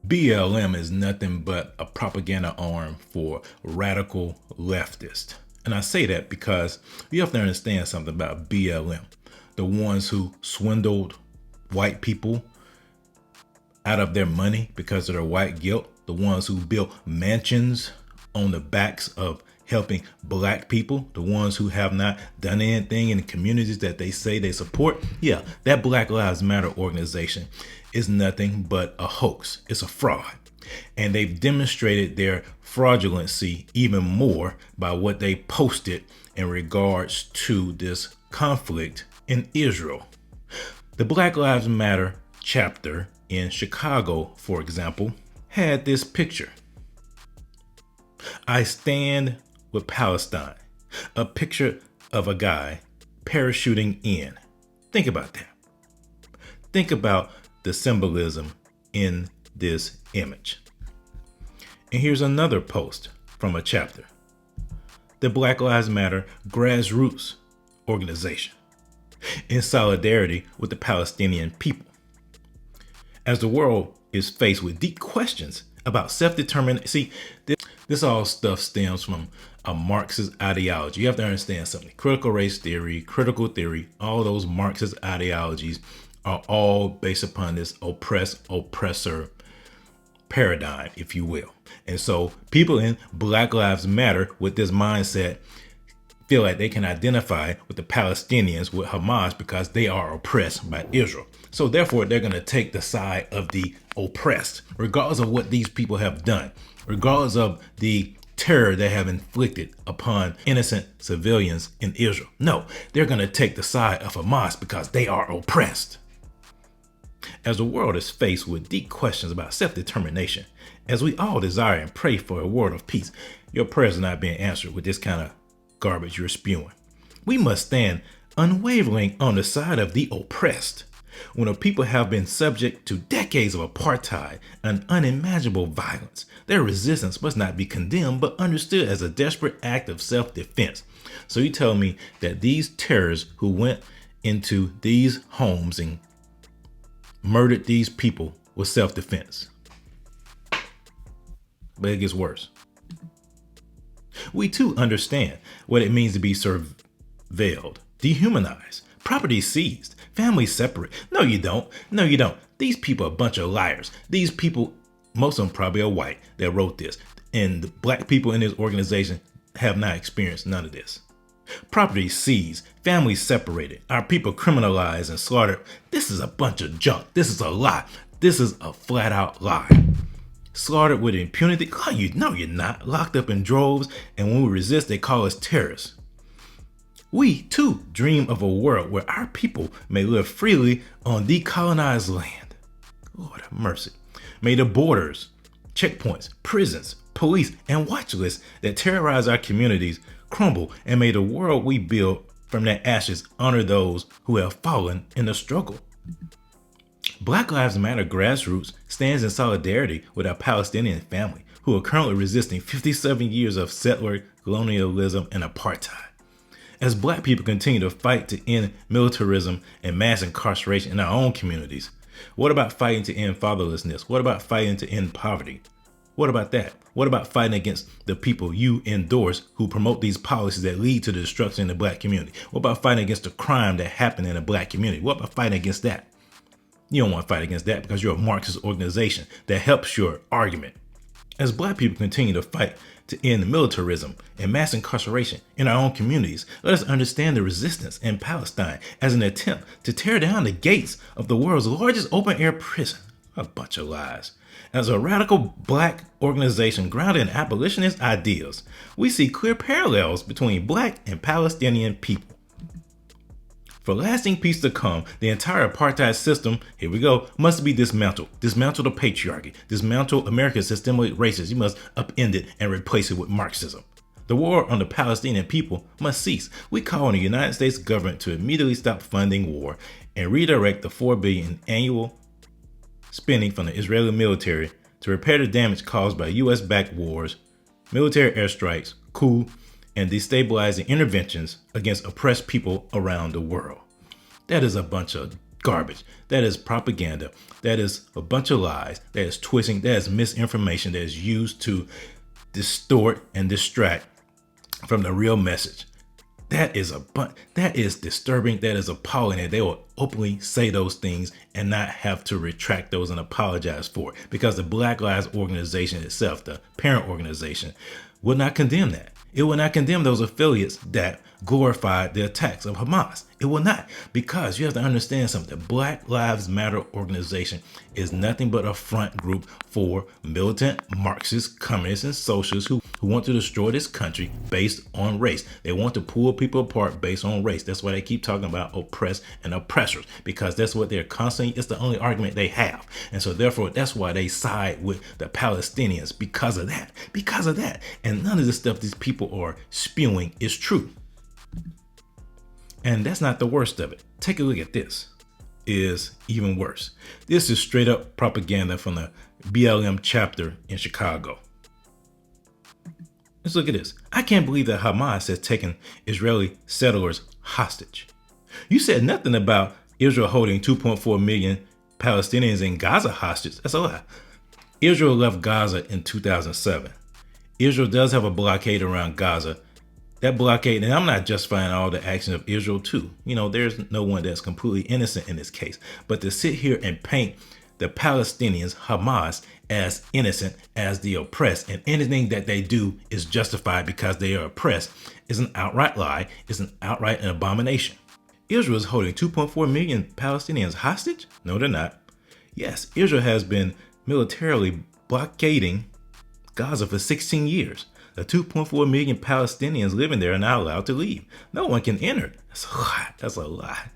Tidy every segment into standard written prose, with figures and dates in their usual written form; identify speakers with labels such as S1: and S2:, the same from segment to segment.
S1: BLM is nothing but a propaganda arm for radical leftists. And I say that because you have to understand something about BLM. The ones who swindled white people out of their money because of their white guilt. The ones who built mansions on the backs of helping black people. The ones who have not done anything in the communities that they say they support. Yeah, that Black Lives Matter organization is nothing but a hoax. It's a fraud. And they've demonstrated their fraudulency even more by what they posted in regards to this conflict in Israel. The Black Lives Matter chapter in Chicago, for example, had this picture. I stand with Palestine. A picture of a guy parachuting in. Think about that. Think about the symbolism in this image. And here's another post from a chapter. The Black Lives Matter grassroots organization in solidarity with the Palestinian people. As the world is faced with deep questions about self-determination. See, this all stuff stems from a Marxist ideology. You have to understand something. Critical race theory, critical theory, all those Marxist ideologies are all based upon this oppressor paradigm, if you will. And so people in Black Lives Matter with this mindset feel like they can identify with the Palestinians, with Hamas, because they are oppressed by Israel. So therefore, they're going to take the side of the oppressed, regardless of what these people have done, regardless of the terror they have inflicted upon innocent civilians in Israel. No, they're going to take the side of Hamas because they are oppressed. As the world is faced with deep questions about self-determination, as we all desire and pray for a world of peace, your prayers are not being answered with this kind of garbage you're spewing. We must stand unwavering on the side of the oppressed. When a people have been subject to decades of apartheid and unimaginable violence, their resistance must not be condemned but understood as a desperate act of self-defense. So you tell me that these terrorists who went into these homes and murdered these people was self-defense. But it gets worse. We too understand what it means to be surveilled, dehumanized, property seized, families separate. No, you don't. No, you don't. These people are a bunch of liars. These people, most of them probably are white that wrote this. And the black people in this organization have not experienced none of this. Property seized, families separated, our people criminalized and slaughtered. This is a bunch of junk. This is a lie. This is a flat out lie. Slaughtered with impunity. Oh, you're not. Locked up in droves, and when we resist, they call us terrorists. We, too, dream of a world where our people may live freely on decolonized land. Lord have mercy. May the borders, checkpoints, prisons, police, and watch lists that terrorize our communities crumble, and may the world we build from their ashes honor those who have fallen in the struggle. Black Lives Matter grassroots stands in solidarity with our Palestinian family who are currently resisting 57 years of settler colonialism and apartheid. As black people continue to fight to end militarism and mass incarceration in our own communities, what about fighting to end fatherlessness? What about fighting to end poverty? What about that? What about fighting against the people you endorse who promote these policies that lead to the destruction in the black community? What about fighting against the crime that happened in the black community? What about fighting against that? You don't want to fight against that because you're a Marxist organization that helps your argument. As black people continue to fight to end militarism and mass incarceration in our own communities, let us understand the resistance in Palestine as an attempt to tear down the gates of the world's largest open-air prison. A bunch of lies. As a radical black organization grounded in abolitionist ideals, we see clear parallels between black and Palestinian people. For lasting peace to come, the entire apartheid system, here we go, must be dismantled. Dismantle the patriarchy. Dismantle America's systemic racism. You must upend it and replace it with Marxism. The war on the Palestinian people must cease. We call on the United States government to immediately stop funding war and redirect the $4 billion annual spending from the Israeli military to repair the damage caused by U.S.-backed wars, military airstrikes, coup, and destabilizing interventions against oppressed people around the world. That is a bunch of garbage. That is propaganda. That is a bunch of lies. That is twisting. That is misinformation that is used to distort and distract from the real message. That is disturbing. That is appalling that they will openly say those things and not have to retract those and apologize for it, because the Black Lives Organization itself, the parent organization, will not condemn that. It will not condemn those affiliates that glorified the attacks of Hamas. It will not, because you have to understand something. The Black Lives Matter organization is nothing but a front group for militant Marxists, communists, and socialists who want to destroy this country based on race. They want to pull people apart based on race. That's why they keep talking about oppressed and oppressors, because that's what they're constantly, it's the only argument they have. And so therefore, that's why they side with the Palestinians, because of that. And none of the stuff these people are spewing is true. And that's not the worst of it. Take a look at this. Is even worse. This is straight up propaganda from the BLM chapter in Chicago. Let's look at this. I can't believe that Hamas has taken Israeli settlers hostage. You said nothing about Israel holding 2.4 million Palestinians in Gaza hostage. That's a lie. Israel left Gaza in 2007. Israel does have a blockade around Gaza. That blockade, and I'm not justifying all the actions of Israel too. You know, there's no one that's completely innocent in this case. But to sit here and paint the Palestinians, Hamas, as innocent, as the oppressed, and anything that they do is justified because they are oppressed, is an outright lie, is an outright an abomination. Israel is holding 2.4 million Palestinians hostage? No, they're not. Yes, Israel has been militarily blockading Gaza for 16 years. The 2.4 million Palestinians living there are not allowed to leave. No one can enter. That's a lot. That's a lot.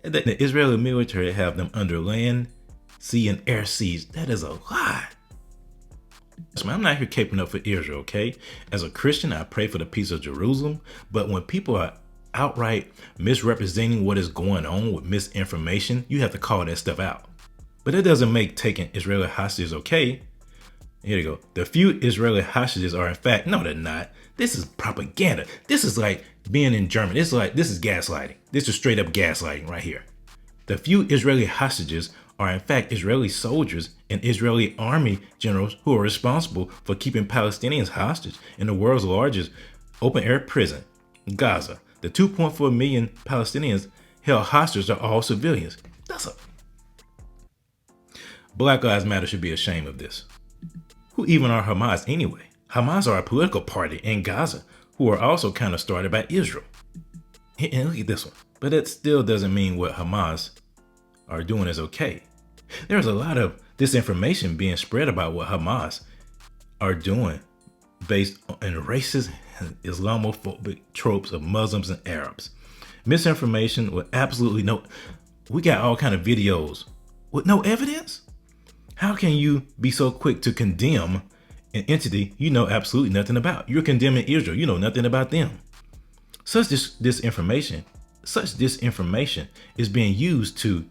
S1: The Israeli military have them under land, sea, and air siege. That is a lot. I'm not here caping up for Israel, okay? As a Christian, I pray for the peace of Jerusalem. But when people are outright misrepresenting what is going on with misinformation, you have to call that stuff out. But it doesn't make taking Israeli hostages okay. Here you go. The few Israeli hostages are in fact, no, they're not. This is propaganda. This is like being in Germany. This is gaslighting. This is straight up gaslighting right here. The few Israeli hostages are in fact Israeli soldiers and Israeli army generals who are responsible for keeping Palestinians hostage in the world's largest open air prison, Gaza. The 2.4 million Palestinians held hostage are all civilians. Black Lives Matter should be ashamed of this. Who even are Hamas anyway? Hamas are a political party in Gaza who are also kind of started by Israel. And look at this one. But that still doesn't mean what Hamas are doing is okay. There's a lot of disinformation being spread about what Hamas are doing based on racist and Islamophobic tropes of Muslims and Arabs. Misinformation with absolutely no, we got all kind of videos with no evidence. How can you be so quick to condemn an entity you know absolutely nothing about? You're condemning Israel. You know nothing about them. Such disinformation is being used to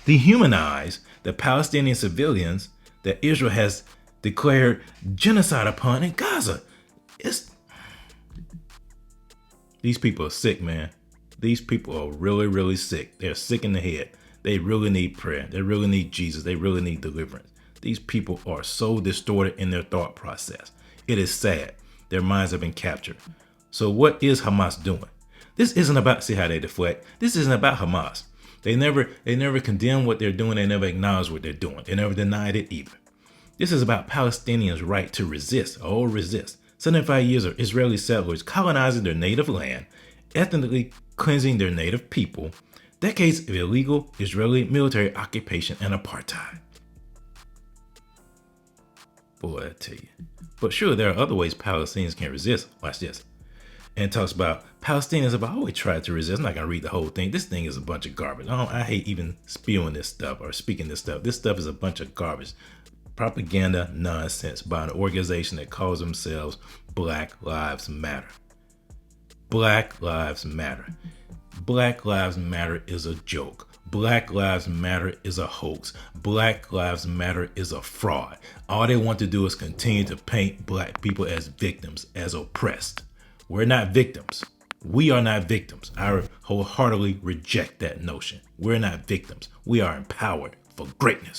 S1: dehumanize the Palestinian civilians that Israel has declared genocide upon in Gaza. These people are sick, man. These people are really, really sick. They're sick in the head. They really need prayer. They really need Jesus. They really need deliverance. These people are so distorted in their thought process. It is sad. Their minds have been captured. So what is Hamas doing? This isn't about, see how they deflect. This isn't about Hamas. They never condemn what they're doing. They never acknowledge what they're doing. They never denied it either. This is about Palestinians' right to resist. Oh, resist. 75 years of Israeli settlers colonizing their native land, ethnically cleansing their native people, decades of illegal Israeli military occupation and apartheid. Boy, I tell you. But sure, there are other ways Palestinians can resist. Watch this. And it talks about Palestinians have always tried to resist. I'm not going to read the whole thing. This thing is a bunch of garbage. I hate even spewing this stuff or speaking this stuff. This stuff is a bunch of garbage. Propaganda nonsense by an organization that calls themselves Black Lives Matter. Black Lives Matter. Black Lives Matter is a joke. Black Lives Matter is a hoax. Black Lives Matter is a fraud. All they want to do is continue to paint black people as victims, as oppressed. We're not victims. We are not victims. I wholeheartedly reject that notion. We're not victims. We are empowered for greatness.